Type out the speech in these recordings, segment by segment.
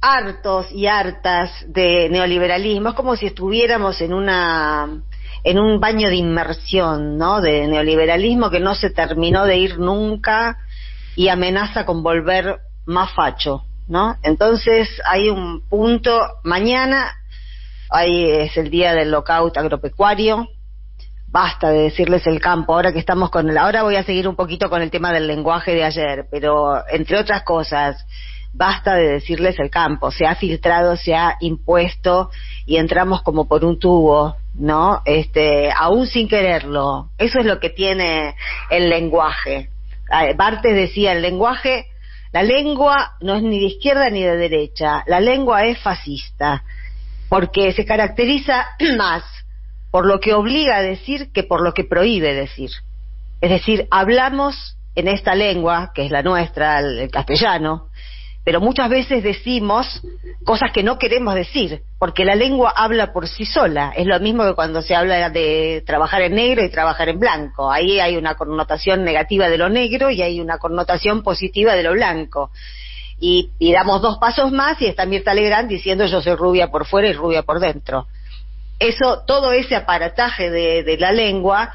hartos y hartas de neoliberalismo. Es como si estuviéramos en un baño de inmersión, ¿no? De neoliberalismo que no se terminó de ir nunca y amenaza con volver más facho, ¿no? Entonces hay un punto, mañana es el día del lockout agropecuario. Basta de decirles el campo, ahora que estamos ahora voy a seguir un poquito con el tema del lenguaje de ayer, pero entre otras cosas, basta de decirles el campo, se ha filtrado, se ha impuesto y entramos como por un tubo, ¿no? Aún sin quererlo. Eso es lo que tiene el lenguaje. Barthes decía, la lengua no es ni de izquierda ni de derecha, la lengua es fascista, porque se caracteriza más por lo que obliga a decir que por lo que prohíbe decir. Es decir, hablamos en esta lengua, que es la nuestra, el castellano, pero muchas veces decimos cosas que no queremos decir, porque la lengua habla por sí sola. Es lo mismo que cuando se habla de trabajar en negro y trabajar en blanco. Ahí hay una connotación negativa de lo negro y hay una connotación positiva de lo blanco. Y damos dos pasos más y está Mirta Legrand diciendo yo soy rubia por fuera y rubia por dentro. Todo ese aparataje de la lengua,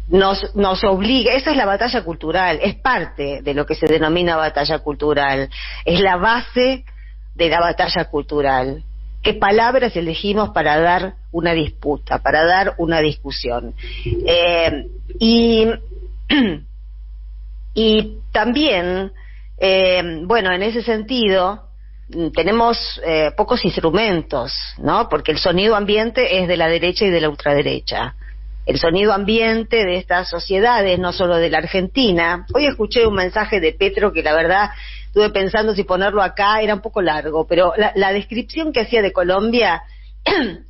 nos obliga, esa es la batalla cultural, es parte de lo que se denomina batalla cultural, es la base de la batalla cultural. ¿Qué palabras elegimos para dar una disputa, para dar una discusión? Y también, bueno, en ese sentido, tenemos pocos instrumentos, ¿no? Porque el sonido ambiente es de la derecha y de la ultraderecha. El sonido ambiente de estas sociedades, no solo de la Argentina. Hoy escuché un mensaje de Petro que la verdad estuve pensando si ponerlo acá, era un poco largo, pero la descripción que hacía de Colombia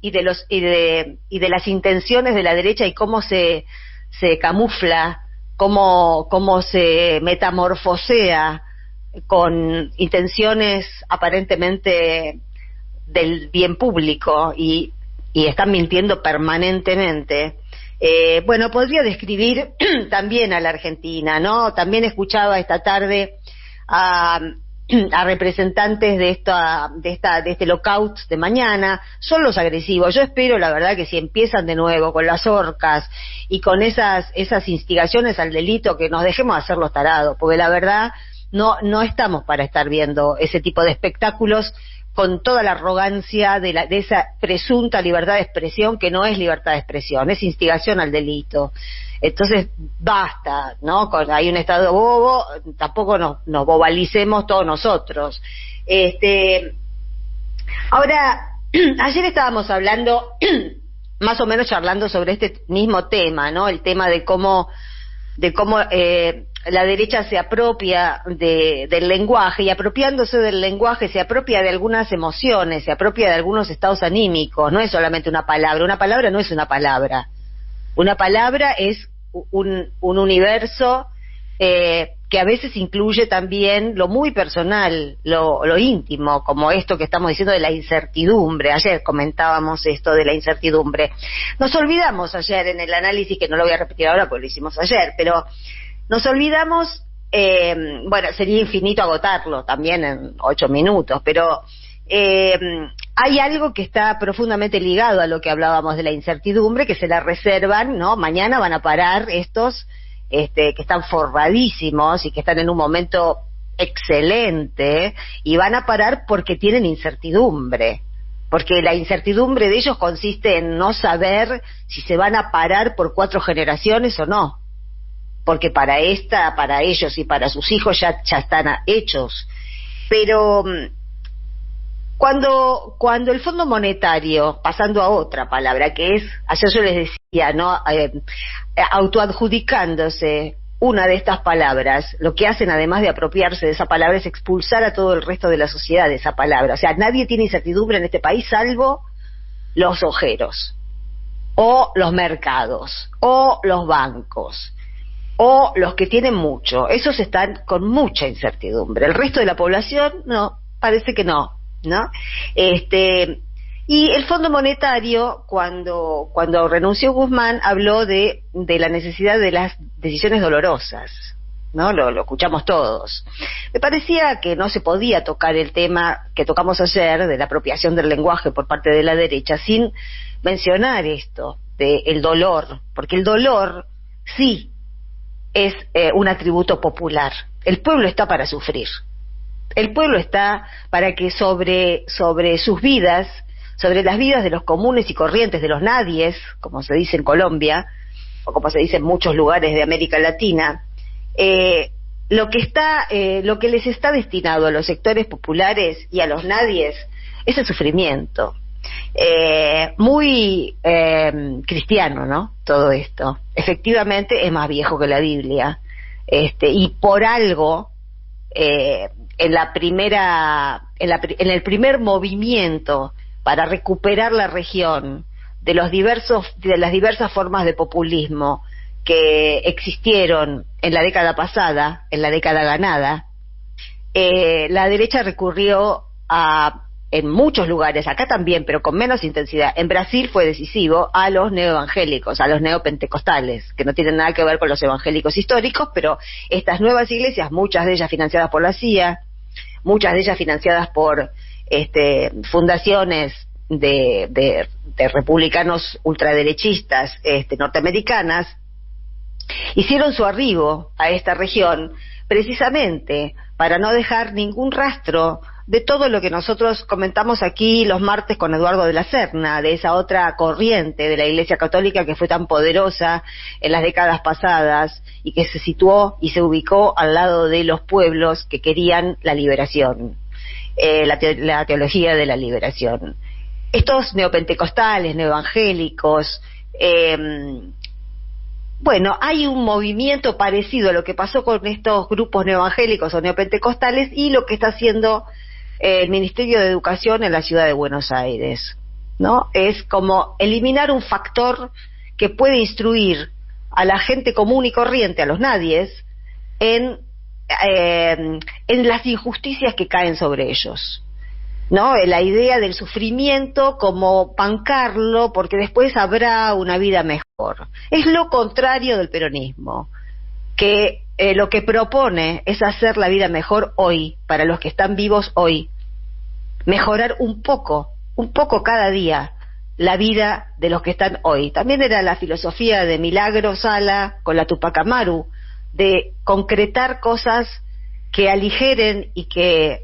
y de las intenciones de la derecha y cómo se camufla, cómo se metamorfosea con intenciones aparentemente del bien público y están mintiendo permanentemente. Bueno, podría describir también a la Argentina, ¿no? También escuchaba esta tarde a representantes de este lockout de mañana. Son los agresivos. Yo espero, la verdad, que si empiezan de nuevo con las horcas y con esas instigaciones al delito, que nos dejemos de hacer los tarados, porque la verdad no estamos para estar viendo ese tipo de espectáculos con toda la arrogancia de esa presunta libertad de expresión, que no es libertad de expresión, es instigación al delito. Entonces, basta, ¿no? Hay un Estado bobo, tampoco nos bobalicemos todos nosotros. Ahora, ayer estábamos hablando, más o menos charlando sobre este mismo tema, ¿no? El tema de cómo la derecha se apropia del lenguaje, y apropiándose del lenguaje se apropia de algunas emociones, se apropia de algunos estados anímicos. No es solamente una palabra no es una palabra. Una palabra es un universo que a veces incluye también lo muy personal, lo íntimo, como esto que estamos diciendo de la incertidumbre. Ayer comentábamos esto de la incertidumbre. Nos olvidamos ayer en el análisis, que no lo voy a repetir ahora porque lo hicimos ayer, pero nos olvidamos, bueno, sería infinito agotarlo también en 8 minutos, pero hay algo que está profundamente ligado a lo que hablábamos de la incertidumbre, que se la reservan, ¿no? Mañana van a parar estos que están forradísimos y que están en un momento excelente, y van a parar porque tienen incertidumbre, porque la incertidumbre de ellos consiste en no saber si se van a parar por 4 generaciones o no, porque para ellos y para sus hijos ya están hechos. Pero cuando el Fondo Monetario, pasando a otra palabra, que es, ayer yo les decía, ¿no? Autoadjudicándose una de estas palabras, lo que hacen, además de apropiarse de esa palabra, es expulsar a todo el resto de la sociedad de esa palabra. O sea, nadie tiene incertidumbre en este país salvo los ojeros, o los mercados, o los bancos, o los que tienen mucho. Esos están con mucha incertidumbre. El resto de la población, no, parece que no, ¿no? Y el Fondo Monetario, cuando renunció Guzmán, habló de la necesidad de las decisiones dolorosas, ¿no? Lo escuchamos todos. Me parecía que no se podía tocar el tema que tocamos ayer de la apropiación del lenguaje por parte de la derecha sin mencionar esto del dolor, porque el dolor sí es un atributo popular. El pueblo está para sufrir. El pueblo está para que sobre sus vidas, sobre las vidas de los comunes y corrientes, de los nadies, como se dice en Colombia, o como se dice en muchos lugares de América Latina, lo que les está destinado a los sectores populares y a los nadies es el sufrimiento. Muy cristiano, ¿no? Todo esto. Efectivamente es más viejo que la Biblia. Y por algo, en el primer movimiento para recuperar la región de las diversas formas de populismo que existieron en la década pasada, en la década ganada, la derecha recurrió en muchos lugares, acá también, pero con menos intensidad. En Brasil fue decisivo a los neoevangélicos, a los neopentecostales, que no tienen nada que ver con los evangélicos históricos, pero estas nuevas iglesias, muchas de ellas financiadas por la CIA, muchas de ellas financiadas por fundaciones de republicanos ultraderechistas norteamericanas, hicieron su arribo a esta región precisamente para no dejar ningún rastro de todo lo que nosotros comentamos aquí los martes con Eduardo de la Serna, de esa otra corriente de la Iglesia Católica que fue tan poderosa en las décadas pasadas y que se situó y se ubicó al lado de los pueblos que querían la liberación, la teología de la liberación. Estos neopentecostales, neoevangélicos, bueno, hay un movimiento parecido a lo que pasó con estos grupos neoevangélicos o neopentecostales y lo que está haciendo el Ministerio de Educación en la ciudad de Buenos Aires, ¿no? Es como eliminar un factor que puede instruir a la gente común y corriente, a los nadies, en las injusticias que caen sobre ellos, ¿no? La idea del sufrimiento como bancarlo porque después habrá una vida mejor. Es lo contrario del peronismo, que lo que propone es hacer la vida mejor hoy, para los que están vivos hoy, mejorar un poco cada día la vida de los que están hoy. También era la filosofía de Milagro Sala con la Tupac Amaru, de concretar cosas que aligeren y que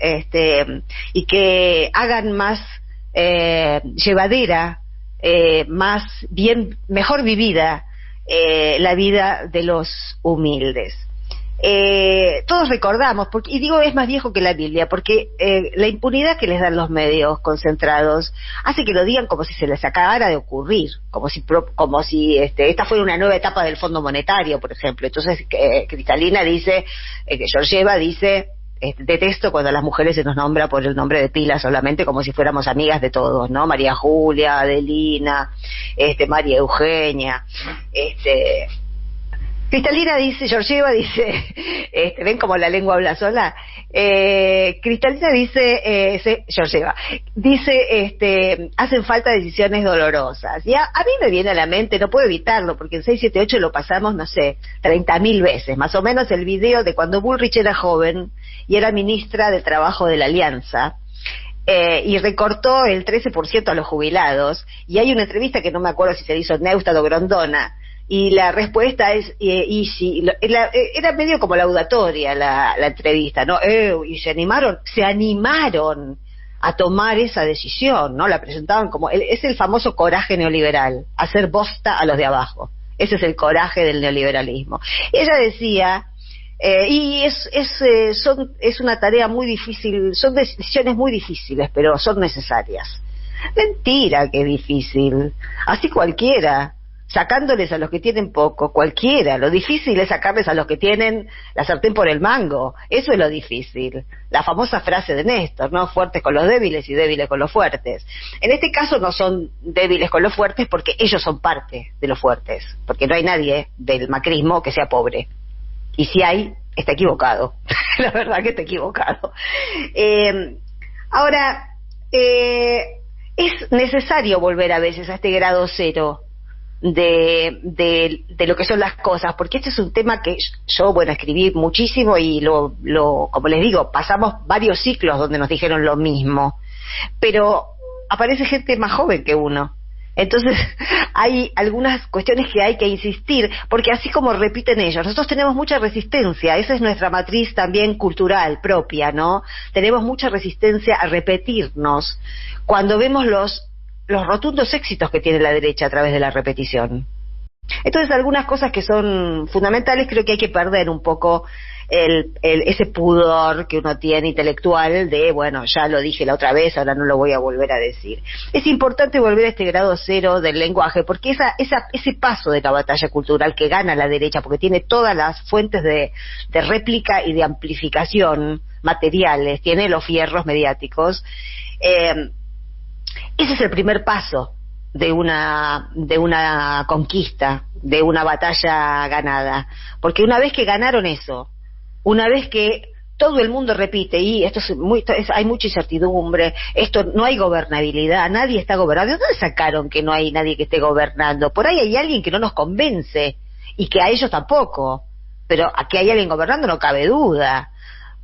hagan más llevadera, mejor vivida la vida de los humildes. Todos recordamos, y digo es más viejo que la Biblia, porque la impunidad que les dan los medios concentrados hace que lo digan como si se les acabara de ocurrir, como si esta fuera una nueva etapa del Fondo Monetario, por ejemplo. Entonces Cristalina dice, Georgieva dice, detesto cuando a las mujeres se nos nombra por el nombre de pila solamente, como si fuéramos amigas de todos, ¿no? María Julia, Adelina, María Eugenia, Cristalina dice, Georgieva dice, ven como la lengua habla sola. Cristalina dice, Georgieva dice, hacen falta decisiones dolorosas. Y a mí me viene a la mente, no puedo evitarlo, porque en 678 lo pasamos, no sé, 30.000 veces, más o menos el video de cuando Bullrich era joven y era ministra de Trabajo de la Alianza. Y recortó el 13% a los jubilados, y hay una entrevista que no me acuerdo si se hizo Neustadt o Grondona, y la respuesta es era medio como laudatoria la entrevista, ¿no? Y se animaron a tomar esa decisión, ¿no? La presentaban como es el famoso coraje neoliberal, hacer bosta a los de abajo. Ese es el coraje del neoliberalismo. Ella decía, es una tarea muy difícil, son decisiones muy difíciles, pero son necesarias. Mentira que es difícil, así cualquiera, sacándoles a los que tienen poco, cualquiera. Lo difícil es sacarles a los que tienen la sartén por el mango. Eso es lo difícil. La famosa frase de Néstor, ¿no? Fuertes con los débiles y débiles con los fuertes. En este caso no son débiles con los fuertes porque ellos son parte de los fuertes. Porque no hay nadie del macrismo que sea pobre. Y si hay, está equivocado. La verdad que está equivocado. Ahora, es necesario volver a veces a este grado cero de lo que son las cosas, porque este es un tema que yo, bueno, escribí muchísimo y como les digo, pasamos varios ciclos donde nos dijeron lo mismo, pero aparece gente más joven que uno. Entonces hay algunas cuestiones que hay que insistir, porque así como repiten ellos, nosotros tenemos mucha resistencia, esa es nuestra matriz también cultural propia, ¿no? Tenemos mucha resistencia a repetirnos cuando vemos los rotundos éxitos que tiene la derecha a través de la repetición. Entonces algunas cosas que son fundamentales, creo que hay que perder un poco ese pudor que uno tiene intelectual de, bueno, ya lo dije la otra vez, ahora no lo voy a volver a decir. Es importante volver a este grado cero del lenguaje, porque ese paso de la batalla cultural que gana la derecha, porque tiene todas las fuentes de réplica y de amplificación materiales, tiene los fierros mediáticos, ese es el primer paso de una conquista, de una batalla ganada, porque una vez que ganaron eso, una vez que todo el mundo repite, y hay mucha incertidumbre, no hay gobernabilidad, nadie está gobernando. ¿De dónde sacaron que no hay nadie que esté gobernando? Por ahí hay alguien que no nos convence, y que a ellos tampoco, pero a que hay alguien gobernando no cabe duda.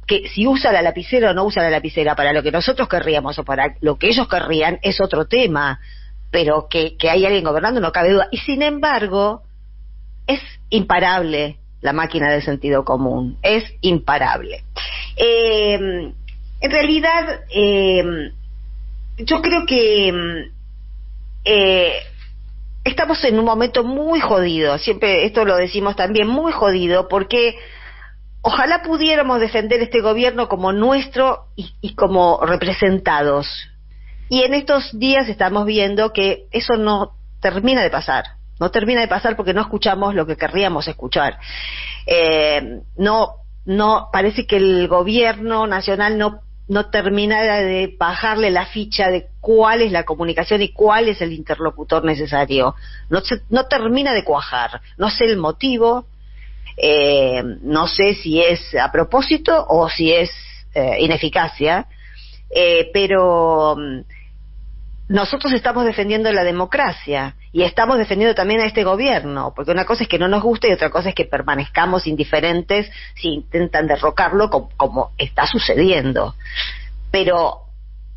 Que si usa la lapicera o no usa la lapicera para lo que nosotros querríamos o para lo que ellos querrían es otro tema, pero que hay alguien gobernando no cabe duda. Y sin embargo, es imparable la máquina del sentido común, es imparable. En realidad, yo creo que estamos en un momento muy jodido, siempre esto lo decimos también, muy jodido, porque ojalá pudiéramos defender este gobierno como nuestro y como representados. Y en estos días estamos viendo que eso no termina de pasar. No termina de pasar porque no escuchamos lo que querríamos escuchar. Parece que el gobierno nacional no termina de bajarle la ficha de cuál es la comunicación y cuál es el interlocutor necesario. No termina de cuajar. No sé el motivo, no sé si es a propósito o si es ineficacia, pero nosotros estamos defendiendo la democracia y estamos defendiendo también a este gobierno, porque una cosa es que no nos guste y otra cosa es que permanezcamos indiferentes si intentan derrocarlo como está sucediendo. Pero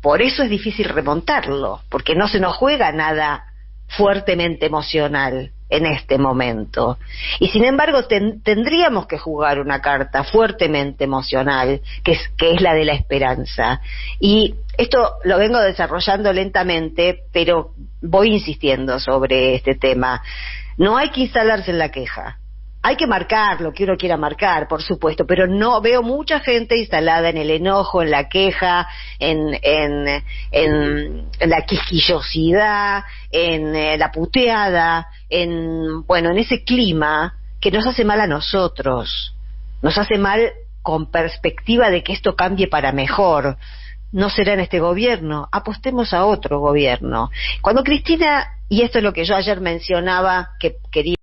por eso es difícil remontarlo, porque no se nos juega nada fuertemente emocional en este momento. Y sin embargo tendríamos que jugar una carta fuertemente emocional, que es la de la esperanza. Y esto lo vengo desarrollando lentamente, pero voy insistiendo sobre este tema. No hay que instalarse en la queja. Hay que marcar lo que uno quiera marcar, por supuesto, pero no veo mucha gente instalada en el enojo, en la queja, en la quisquillosidad, en la puteada, en ese clima que nos hace mal a nosotros, nos hace mal con perspectiva de que esto cambie para mejor. No será en este gobierno, apostemos a otro gobierno. Cuando Cristina, y esto es lo que yo ayer mencionaba, que quería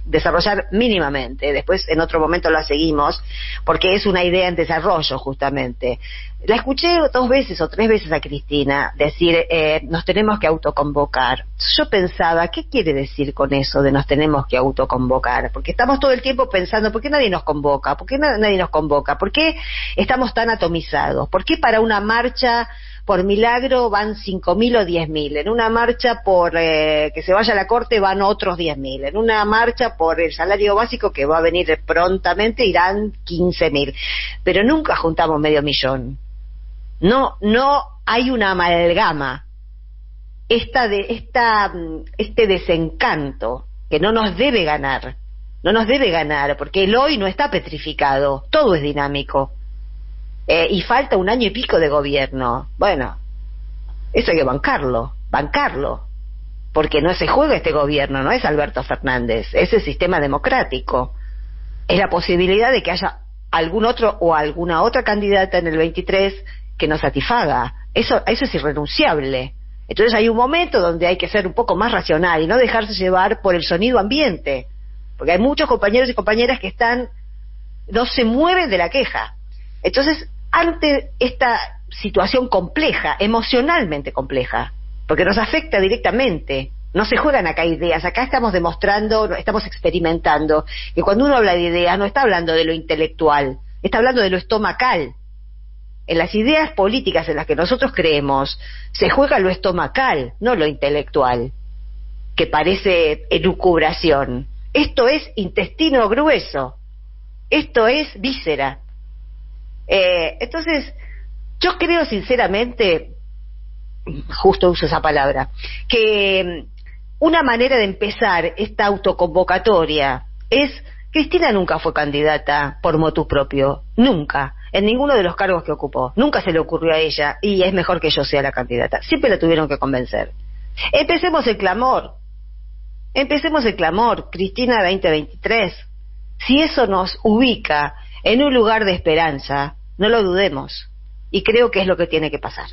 desarrollar mínimamente, después en otro momento la seguimos, porque es una idea en desarrollo justamente. La escuché 2 veces o 3 veces a Cristina decir, nos tenemos que autoconvocar. Yo pensaba, ¿qué quiere decir con eso de nos tenemos que autoconvocar? Porque estamos todo el tiempo pensando, ¿por qué nadie nos convoca? ¿Por qué nadie nos convoca? ¿Por qué estamos tan atomizados? ¿Por qué para una marcha por milagro van 5.000 o 10.000? En una marcha por que se vaya a la corte van otros 10.000. En una marcha por el salario básico que va a venir prontamente irán 15.000. Pero nunca juntamos medio millón. No hay una amalgama. Este desencanto que no nos debe ganar. No nos debe ganar, porque el hoy no está petrificado. Todo es dinámico. Y falta 1 año y pico de gobierno. Bueno, eso hay que bancarlo, porque no se juega este gobierno, no es Alberto Fernández, es el sistema democrático, es la posibilidad de que haya algún otro o alguna otra candidata en el 23 que nos satisfaga. Eso es irrenunciable. Entonces hay un momento donde hay que ser un poco más racional y no dejarse llevar por el sonido ambiente, porque hay muchos compañeros y compañeras que no se mueven de la queja. Entonces, ante esta situación compleja, emocionalmente compleja, porque nos afecta directamente, No se juegan acá ideas, acá estamos demostrando, estamos experimentando, que cuando uno habla de ideas no está hablando de lo intelectual, está hablando de lo estomacal. En las ideas políticas en las que nosotros creemos, se juega lo estomacal, no lo intelectual, que parece elucubración. Esto es intestino grueso, esto es víscera. Entonces, yo creo sinceramente, justo uso esa palabra, que una manera de empezar esta autoconvocatoria es: Cristina nunca fue candidata por motu propio, nunca, en ninguno de los cargos que ocupó, nunca se le ocurrió a ella, y es mejor que yo sea la candidata, siempre la tuvieron que convencer. Empecemos el clamor, Cristina 2023, si eso nos ubica en un lugar de esperanza, no lo dudemos, y creo que es lo que tiene que pasar.